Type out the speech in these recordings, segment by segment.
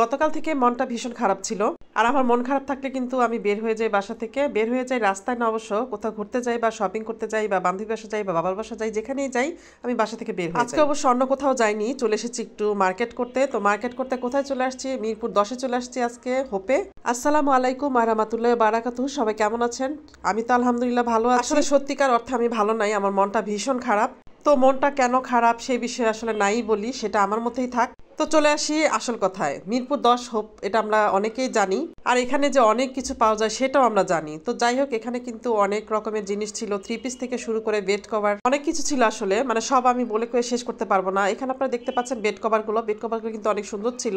গতকাল থেকে মনটা ভীষণ খারাপ ছিল। আর আমার মন খারাপ থাকলে কিন্তু আমি বের হয়ে যাই বাসা থেকে। বের হয়ে যাই রাস্তায় না, অবশ্য কোথাও ঘুরতে যাই বা শপিং করতে যাই বা বান্ধবীর বাসা যাই বা বাবার বাসা যাই, যেখানেই যাই আমি বাসা থেকে বের হয়ে যাই। আজকে অবশ্য অন্য কোথাও যাইনি, চলে এসেছি একটু মার্কেট করতে। তো মার্কেট করতে কোথায় চলে আসছি? মিরপুর 10-এ চলে আসছি আজকে, হোপে। আসসালামু আলাইকুম ওয়া রাহমাতুল্লাহি ওয়া বারাকাতুহু। সবাই কেমন আছেন? আমি তো আলহামদুলিল্লাহ ভালো আছি। আসলে সত্যিকার অর্থে আমি ভালো নাই, আমার মনটা ভীষণ খারাপ। তো মনটা কেন খারাপ সেই বিষয়ে আসলে নাই বলি, সেটা আমার মধ্যেই থাক। তো চলে আসি আসল কথায়। মিরপুর 10 হোপ, এটা আমরা অনেকেই জানি। আর এখানে যে অনেক কিছু পাওয়া যায় সেটাও আমরা জানি। তো যাই হোক, এখানে কিন্তু অনেক রকমের জিনিস ছিল, 3 পিস থেকে শুরু করে বেড কভার, অনেক কিছু ছিল। আসলে মানে সব আমি বলে কয়ে শেষ করতে পারবো না। এখানে আপনারা দেখতে পাচ্ছেন বেড কভারগুলো কিন্তু অনেক সুন্দর ছিল।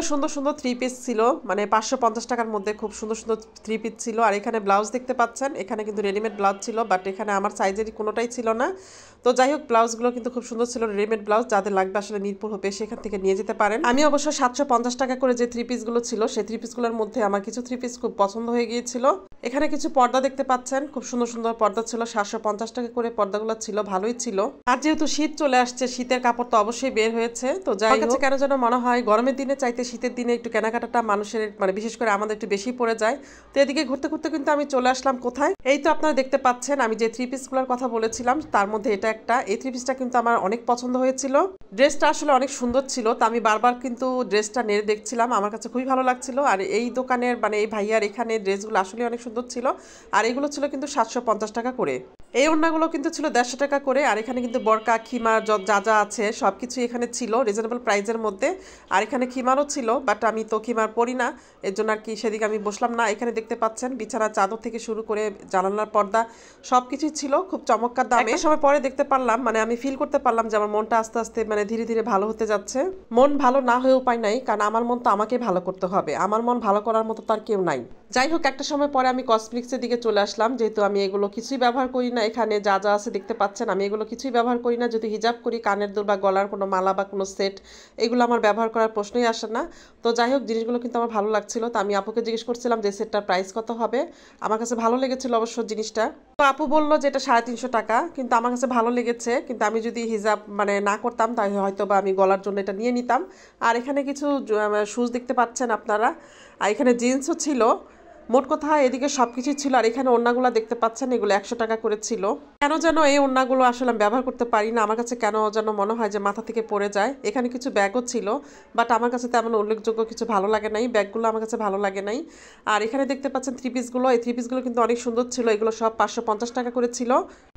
সুন্দর সুন্দর 3 পিস ছিল, মানে 550 টাকার মধ্যে খুব সুন্দর সুন্দর 3 পিস ছিল। আর এখানে ব্লাউজ দেখতে পাচ্ছেন, এখানে কিন্তু রেডিমেড ব্লাউজ ছিল, বাট এখানে আমার সাইজেরই কোনোটাই ছিল না। তো যাই হোক, ব্লাউজগুলো কিন্তু খুব সুন্দর ছিল, রেডিমেড ব্লাউজ। যাদের লাগবে আসলে মিরপুর হোপে সেখান থেকে নিয়ে যেতে পারেন। আমি অবশ্য 750 টাকা করে যে 3 পিসগুলো ছিল, সেই 3 পিসগুলোর মধ্যে আমার কিছু 3 পিস খুব পছন্দ হয়ে গিয়েছিল। এখানে কিছু পর্দা দেখতে পাচ্ছেন, খুব সুন্দর সুন্দর পর্দা ছিল, 750 টাকা করে পর্দাগুলো ছিল, ভালোই ছিল। আর যেহেতু শীত চলে আসছে, শীতের কাপড় তো অবশ্যই বের হয়েছে। তো যাই হোক, কেন যেন মনে হয় গরমের দিনে চাইতে শীতের দিনে একটু কেনাকাটাটা মানুষের, মানে বিশেষ করে আমাদের একটু বেশি পড়ে যায়। তো এদিকে ঘুরতে ঘুরতে কিন্তু আমি চলে আসলাম কোথায়? এই তো আপনারা দেখতে পাচ্ছেন, আমি যে 3 পিসগুলোর কথা বলেছিলাম তার মধ্যে এটা একটা। এই 3 পিসটা কিন্তু আমার অনেক পছন্দ হয়েছিল। ড্রেসটা আসলে অনেক সুন্দর ছিল, তো আমি বারবার কিন্তু ড্রেসটা নেড়ে দেখছিলাম, আমার কাছে খুবই ভালো লাগছিল। আর এই দোকানের, মানে এই ভাইয়ার এখানে ড্রেসগুলো আসলে অনেক সুন্দর ছিল। আর এগুলো ছিল কিন্তু 750 টাকা করে। এই ওড়নাগুলো কিন্তু ছিল 150 টাকা করে। আর এখানে কিন্তু বরকা, খিমার যা যা আছে সবকিছু এখানে ছিল রিজনেবল প্রাইসের মধ্যে। আর এখানে খিমারও ছিল, বাট আমি তো খিমার পরি না, এর জন্য আর কি সেদিকে আমি বসলাম না। এখানে দেখতে পাচ্ছেন বিছানার চাদর থেকে শুরু করে জানালার পর্দা সবকিছুই ছিল খুব চমৎকার দামে। একটা সময় পরে দেখতে পারলাম, মানে আমি ফিল করতে পারলাম যে আমার মনটা আস্তে আস্তে, মানে ধীরে ধীরে ভালো হতে যাচ্ছে। মন ভালো না হয়ে উপায় নাই, কারণ আমার মন তো আমাকে ভালো করতে হবে, আমার মন ভালো করার মতো তার কেউ নাই। যাই হোক, একটা সময় পরে আমি কসমেটিক্সের দিকে চলে আসলাম, যেহেতু আমি এগুলো কিছুই ব্যবহার করি না। এখানে যা যা আছে দেখতে পাচ্ছেন, আমি এগুলো কিছুই ব্যবহার করি না। যদি হিজাব করি, কানের দুল বা গলার কোনো মালা বা কোনো সেট, এগুলো আমার ব্যবহার করার প্রশ্নই আসে না। তো যাই হোক, জিনিসগুলো কিন্তু আমার ভালো লাগছিল। তো আমি আপুকে জিজ্ঞেস করছিলাম যে সেটটার প্রাইস কত হবে। আমার কাছে ভালো লেগেছিল অবশ্য জিনিসটা। তো আপু বললো যে এটা 350 টাকা, কিন্তু আমার কাছে ভালো লেগেছে। কিন্তু আমি যদি হিজাব মানে না করতাম, তাই হয়তো বা আমি গলার জন্য এটা নিয়ে নিতাম। আর এখানে কিছু শুজ দেখতে পাচ্ছেন আপনারা, আর এখানে জিন্সও ছিল। মোট কথা এদিকে সবকিছু ছিল। আর এখানে ওড়নাগুলো দেখতে পাচ্ছেন, এগুলো 100 টাকা করে ছিল। কেন যেন এই ওড়নাগুলো আসলে আমি ব্যবহার করতে পারি না, আমার কাছে কেন যেন মনে হয় যে মাথা থেকে পড়ে যায়। এখানে কিছু ব্যাগও ছিল, বাট আমার কাছে তেমন উল্লেখযোগ্য কিছু ভালো লাগে নাই, ব্যাগগুলো আমার কাছে ভালো লাগে নাই। আর এখানে দেখতে পাচ্ছেন 3 পিসগুলো, এই 3 পিসগুলো কিন্তু অনেক সুন্দর ছিল। এগুলো সব 550 টাকা করে ছিল।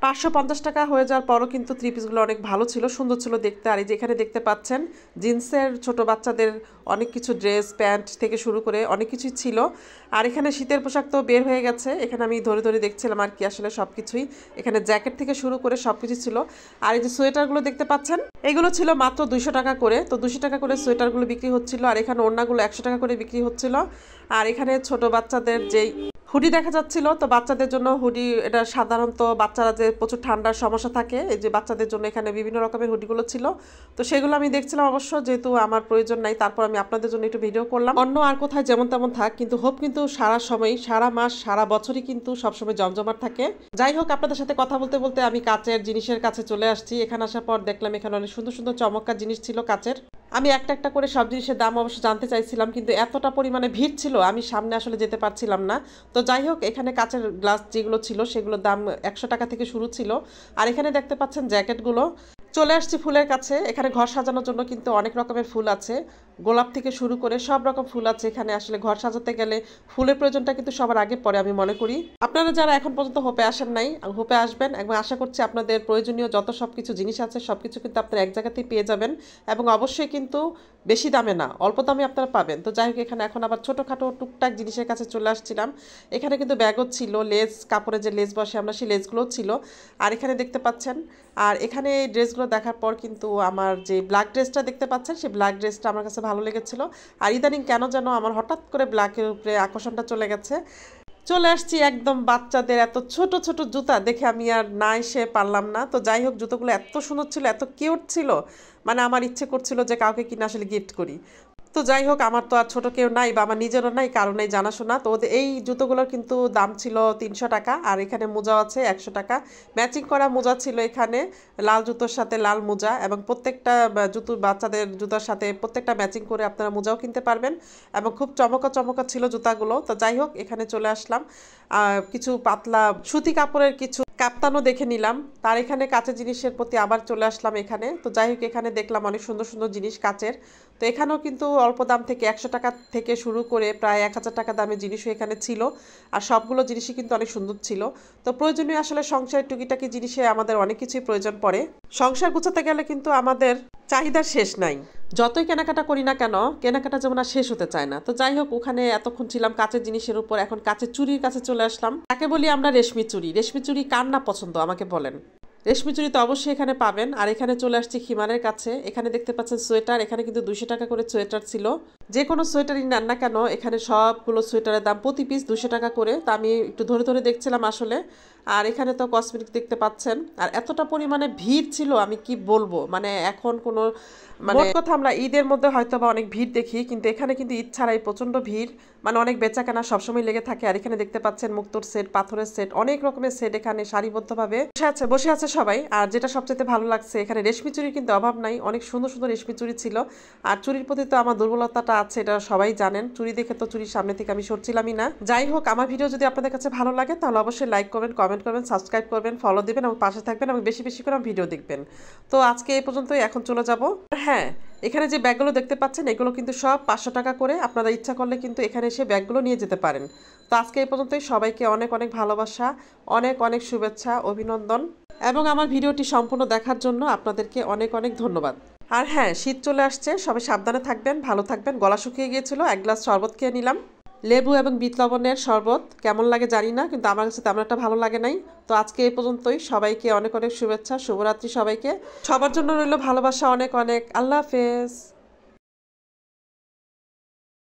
550 টাকা হয়ে যাওয়ার পরও কিন্তু 3 পিসগুলো অনেক ভালো ছিল, সুন্দর ছিল দেখতে। আর এই যে এখানে দেখতে পাচ্ছেন জিন্সের ছোট বাচ্চাদের অনেক কিছু ড্রেস, প্যান্ট থেকে শুরু করে অনেক কিছুই ছিল। আর এখানে শীতের পোশাক তো বের হয়ে গেছে, এখানে আমি ধরে ধরে দেখছিলাম আর কি, আসলে সব কিছুই এখানে জ্যাকেট থেকে শুরু করে সব কিছু ছিল। আর এই যে সোয়েটারগুলো দেখতে পাচ্ছেন, এগুলো ছিল মাত্র 200 টাকা করে। তো 200 টাকা করে সোয়েটারগুলো বিক্রি হচ্ছিল। আর এখানে ওড়নাগুলো 100 টাকা করে বিক্রি হচ্ছিল। আর এখানে ছোট বাচ্চাদের যেই হুডি দেখা যাচ্ছিল, তো বাচ্চাদের জন্য হুডি, এটা সাধারণত বাচ্চারা যে প্রচুর ঠান্ডার সমস্যা থাকে, এই যে বাচ্চাদের জন্য এখানে বিভিন্ন রকমের হুডিগুলো ছিল। তো সেগুলো আমি দেখছিলাম অবশ্য, যেহেতু আমার প্রয়োজন নাই, তারপর আমি আপনাদের জন্য একটু ভিডিও করলাম। অন্য আর কোথায় যেমন তেমন থাক, কিন্তু হোপ কিন্তু সারা সময়, সারা মাস, সারা বছরই কিন্তু সবসময় জমজমাট থাকে। যাই হোক, আপনাদের সাথে কথা বলতে বলতে আমি কাচের জিনিসের কাছে চলে আসছি। এখানে আসার পর দেখলাম এখানে অনেক সুন্দর সুন্দর চমৎকার জিনিস ছিল কাচের। আমি একটা একটা করে সব জিনিসের দাম অবশ্য জানতে চাইছিলাম, কিন্তু এতটা পরিমাণে ভিড় ছিল আমি সামনে আসলে যেতে পারছিলাম না। তো যাই হোক, এখানে কাচের গ্লাস যেগুলো ছিল সেগুলোর দাম 100 টাকা থেকে শুরু ছিল। আর এখানে দেখতে পাচ্ছেন জ্যাকেটগুলো। চলে আসছি ফুলের কাছে। এখানে ঘর সাজানোর জন্য কিন্তু অনেক রকমের ফুল আছে, গোলাপ থেকে শুরু করে সব রকম ফুল আছে এখানে। আসলে ঘর সাজাতে গেলে ফুলের প্রয়োজনটা কিন্তু সবার আগে পড়ে আমি মনে করি। আপনারা যারা এখন পর্যন্ত হোপে আসেন নাই, হোপে আসবেন এবং আশা করছি আপনাদের প্রয়োজনীয় যত সব কিছু জিনিস আছে সবকিছু কিন্তু আপনারা এক জায়গাতেই পেয়ে যাবেন, এবং অবশ্যই কিন্তু বেশি দামে না, অল্প দামে আপনারা পাবেন। তো যাই হোক, এখানে এখন আবার ছোটোখাটো টুকটাক জিনিসের কাছে চলে আসছিলাম। এখানে কিন্তু ব্যাগও ছিল, লেস, কাপড়ের যে লেস বসে আমরা, সেই লেসগুলোও ছিল। আর এখানে দেখতে পাচ্ছেন, আর এখানে এই ড্রেসগুলো দেখার পর কিন্তু আমার যে ব্ল্যাক ড্রেসটা দেখতে পাচ্ছেন, সেই ব্ল্যাক ড্রেসটা আমার কাছে ভালো লেগেছিল। আর ইদানিং কেন যেন আমার হঠাৎ করে ব্ল্যাকের উপরে আকর্ষণটা চলে গেছে। চলে আসছি একদম বাচ্চাদের এত ছোট ছোট জুতা দেখে আমি আর না এসে পারলাম না। তো যাই হোক, জুতোগুলো এত সুন্দর ছিল, এত কিউট ছিল, মানে আমার ইচ্ছে করছিল যে কাউকে কিনে আসলে গিফট করি। তো যাই হোক, আমার তো আর ছোট কেউ নাই বা আমার নিজেরও নাই, কারণ এই জানাশোনা। তো ওদের এই জুতোগুলোর কিন্তু দাম ছিল 300 টাকা, আর এখানে মোজাও আছে 100 টাকা। ম্যাচিং করা মোজা ছিল এখানে, লাল জুতোর সাথে লাল মোজা, এবং প্রত্যেকটা জুতো বাচ্চাদের জুতোর সাথে প্রত্যেকটা ম্যাচিং করে আপনারা মোজাও কিনতে পারবেন, এবং খুব চমকা চমকা ছিল জুতাগুলো। তো যাই হোক, এখানে চলে আসলাম, কিছু পাতলা সুতি কাপড়ের কিছু কাপ্তানও দেখে নিলাম। তার এখানে কাঁচের জিনিসের প্রতি আবার চলে আসলাম এখানে। তো যাই হোক, এখানে দেখলাম অনেক সুন্দর সুন্দর জিনিস কাচের। তো এখানেও কিন্তু অল্প দাম থেকে 100 টাকা থেকে শুরু করে প্রায় 1000 টাকা দামের জিনিসও এখানে ছিল, আর সবগুলো জিনিসই কিন্তু অনেক সুন্দর ছিল। তো প্রয়োজনীয় আসলে সংসারের টুকিটাকি জিনিসে আমাদের অনেক কিছুই প্রয়োজন পড়ে। সংসার গুছাতে গেলে কিন্তু আমাদের চাহিদার শেষ নাই। যতই কেনাকাটা করি না কেন, কেনাকাটা যেমন আর শেষ হতে চায় না। তো যাই হোক, ওখানে এতক্ষণ ছিলাম কাচের জিনিসের উপর, এখন কাচের চুড়ির কাছে চলে আসলাম। তাকে বলি আমরা রেশমি চুড়ি। রেশমি চুড়ি কার না পছন্দ আমাকে বলেন? রেশমি চুড়ি তো অবশ্যই এখানে পাবেন। আর এখানে চলে আসছি খিমারের কাছে। এখানে দেখতে পাচ্ছেন সোয়েটার, এখানে কিন্তু 200 টাকা করে সোয়েটার ছিল। যে কোনো সোয়েটারই নেন না কেন, এখানে সবগুলো সোয়েটারের দাম প্রতি পিস 200 টাকা করে। তা আমি একটু ধরে ধরে দেখছিলাম আসলে। আর এখানে তো কসমেটিক দেখতে পাচ্ছেন। আর এতটা পরিমাণে ভিড় ছিল, আমি কি বলবো, মানে এখন কোনো মোট কথা আমরা ঈদের মধ্যে হয়তো বা অনেক ভিড় দেখি, কিন্তু এখানে কিন্তু ঈদ ছাড়াই প্রচণ্ড ভিড়, মানে অনেক বেচাকেনা সবসময় লেগে থাকে। আর এখানে দেখতে পাচ্ছেন মুক্তোর সেট, পাথরের সেট, অনেক রকমের সেট এখানে সারিবদ্ধভাবে বসে আছে সবাই। আর যেটা সবচেয়ে ভালো লাগছে, এখানে রেশমি চুরির কিন্তু অভাব নাই, অনেক সুন্দর সুন্দর রেশমি চুরি ছিল। আর চুরির প্রতি তো আমার দুর্বলতাটা আছে, এটা সবাই জানেন। চুরি দেখে তো চুরির সামনে থেকে আমি সরছিলামই না। যাই হোক, আমার ভিডিও যদি আপনাদের কাছে ভালো লাগে তাহলে অবশ্যই লাইক করবেন, কমেন্ট করবেন, সাবস্ক্রাইব করবেন, ফলো দিবেন এবং পাশে থাকবেন, এবং বেশি বেশি করে আমার ভিডিও দেখবেন। তো আজকে এই পর্যন্তই, এখন চলে যাব। হ্যাঁ, এখানে যে ব্যাগগুলো দেখতে পাচ্ছেন এগুলো কিন্তু সব 500 টাকা করে। আপনারা ইচ্ছা করলে কিন্তু এখানে এসে ব্যাগগুলো নিয়ে যেতে পারেন। তো আজকে এই পর্যন্তই। সবাইকে অনেক অনেক ভালোবাসা, অনেক অনেক শুভেচ্ছা, অভিনন্দন, এবং আমার ভিডিওটি সম্পূর্ণ দেখার জন্য আপনাদেরকে অনেক অনেক ধন্যবাদ। আর হ্যাঁ, শীত চলে আসছে, সবাই সাবধানে থাকবেন, ভালো থাকবেন। গলা শুকিয়ে গিয়েছিল, 1 গ্লাস শরবত খেয়ে নিলাম, লেবু এবং বিট লবণের শরবত। কেমন লাগে জানি না, কিন্তু আমার কাছে তেমন একটা ভালো লাগে নাই। তো আজকে এই পর্যন্তই। সবাইকে অনেক অনেক শুভেচ্ছা, শুভরাত্রি সবাইকে। সবার জন্য রইল ভালোবাসা, অনেক অনেক। আল্লাহ হাফেজ।